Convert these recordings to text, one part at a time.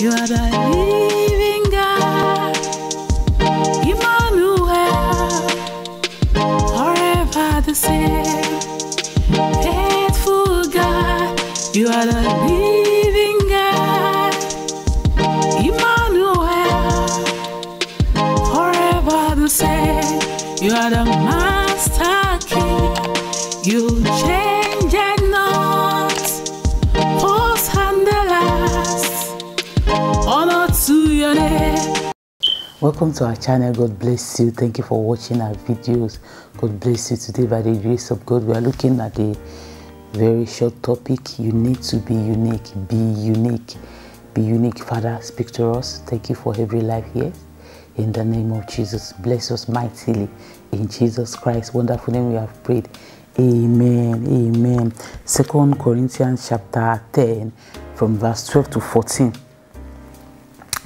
You are the living God, Emmanuel, forever the same. Faithful God, you are the living God, Emmanuel, forever the same. You are the Master King, you change and not, first and the last, honor to your name. Welcome to our channel. God bless you. Thank you for watching our videos. God bless you. Today, by the grace of God, we are looking at a very short topic. You need to be unique. Be unique. Be unique. Father, speak to us. Thank you for every life here. In the name of Jesus, bless us mightily. In Jesus Christ's wonderful name we have prayed. Amen. Amen. 2 Corinthians chapter 10 from verse 12 to 14.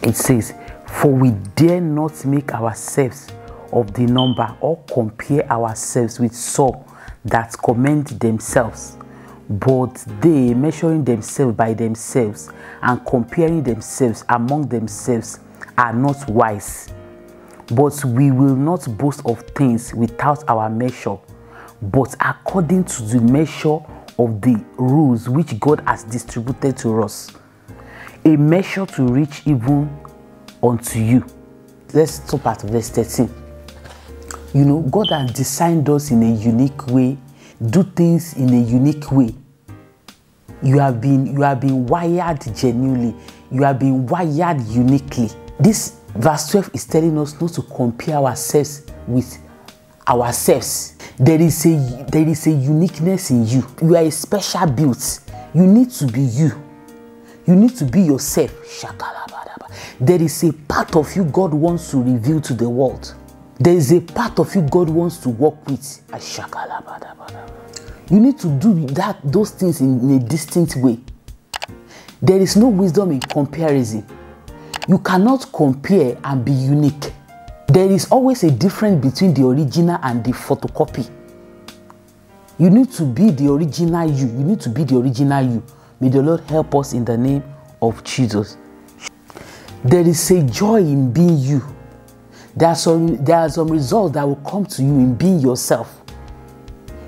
It says, "For we dare not make ourselves of the number or compare ourselves with some that commend themselves. But they, measuring themselves by themselves and comparing themselves among themselves, are not wise. But we will not boast of things without our measure, but according to the measure of the rules which God has distributed to us, a measure to reach even unto you." Let's stop at verse 13. You know, God has designed us in a unique way, do things in a unique way. You have been wired genuinely. You have been wired uniquely. This verse 12 is telling us not to compare ourselves with ourselves. There is a uniqueness in you. You are a special built. You need to be you. You need to be yourself. There is a part of you God wants to reveal to the world. There is a part of you God wants to work with. You need to do those things in a distinct way. There is no wisdom in comparison. You cannot compare and be unique. There is always a difference between the original and the photocopy. You need to be the original you. You need to be the original you. May the Lord help us in the name of Jesus. There is a joy in being you. There are some results that will come to you in being yourself,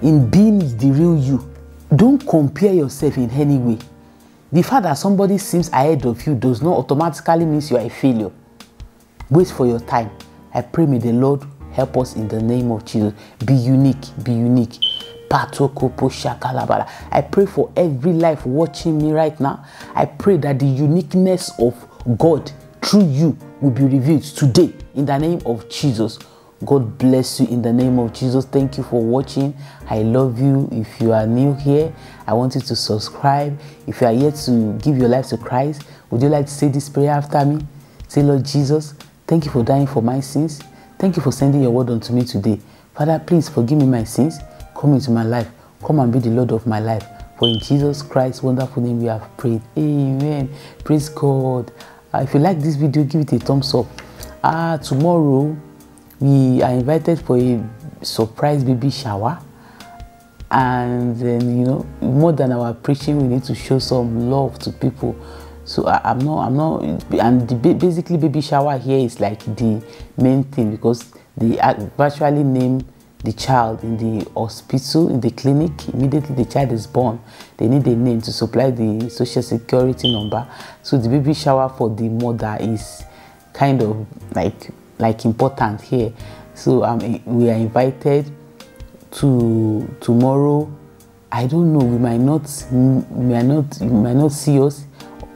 in being the real you. Don't compare yourself in any way. The fact that somebody seems ahead of you does not automatically mean you are a failure. Wait for your time. I pray may the Lord help us in the name of Jesus. Be unique. Be unique. I pray for every life watching me right now. I pray that the uniqueness of God through you will be revealed today in the name of Jesus. God bless you in the name of Jesus. Thank you for watching. I love you. If you are new here, I want you to subscribe. If you are yet to give your life to Christ, would you like to say this prayer after me? Say, Lord Jesus, thank you for dying for my sins. Thank you for sending your word unto me today. Father, please forgive me my sins. Come into my life. Come and be the Lord of my life. For in Jesus Christ's wonderful name we have prayed. Amen. Praise God. If you like this video, give it a thumbs up. Tomorrow, we are invited for a surprise baby shower. And then, you know, more than our preaching, we need to show some love to people. So I'm not, and basically baby shower here is like the main thing, because they virtually name the child in the hospital, in the clinic. Immediately the child is born, they need a name to supply the social security number. So the baby shower for the mother is kind of like important here. So we are invited to tomorrow. I don't know, you might not see us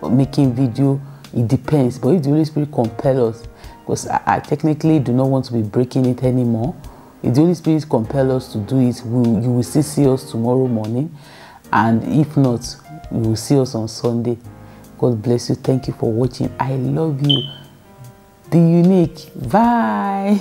making video. It depends. But if the Holy Spirit compels us, because I technically do not want to be breaking it anymore. If the Holy Spirit compels us to do it, you will still see us tomorrow morning. And if not, you will see us on Sunday. God bless you. Thank you for watching. I love you. Be unique. Bye.